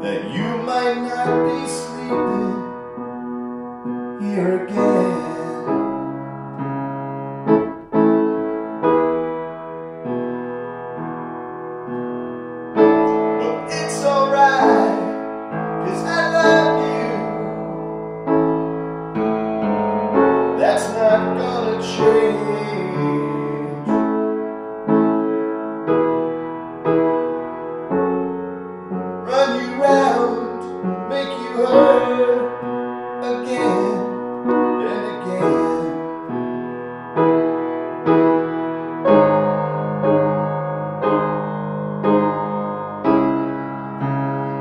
that you might not be sleeping here again. But it's alright, 'cause I love you. That's not gonna change. Run you round, make you hurt again and again.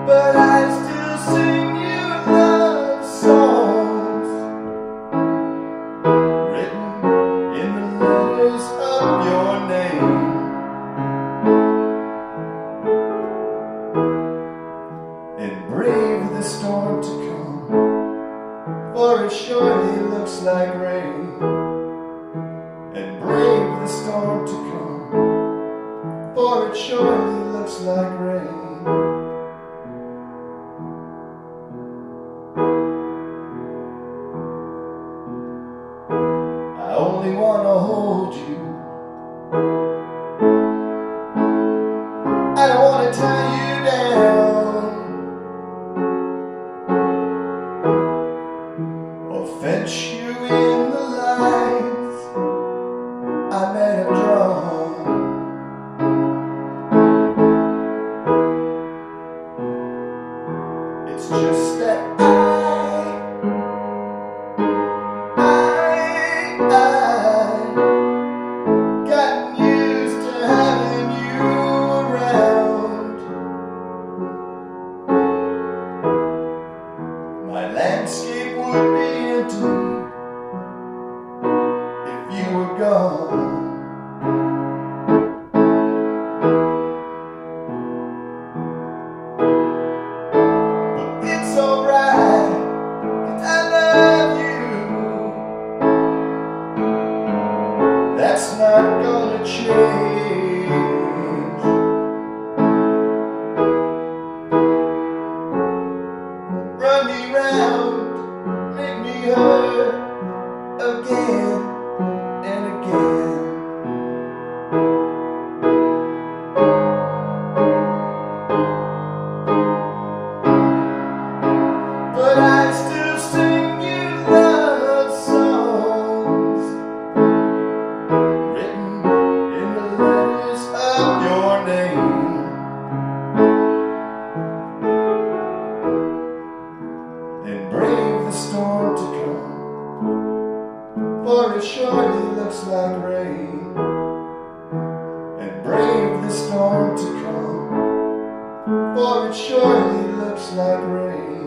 But I still sing you love songs written in the letters of your name. And brave the storm to come, for it surely looks like rain. And brave the storm to come, for it surely looks like rain. I only want to hold you. I don't want to tie you down or fence you in the lines I may have drawn. It's just that I've gotten used to having you around. My landscape would be empty if you were gone. But it's alright, 'cause I love you. That's not gonna change. Run me round, make me hurt again and again. But I still sing you love songs written in the letters of your name. And brave the storm to come, for it surely looks like rain. And brave the storm to come, for it surely looks like rain.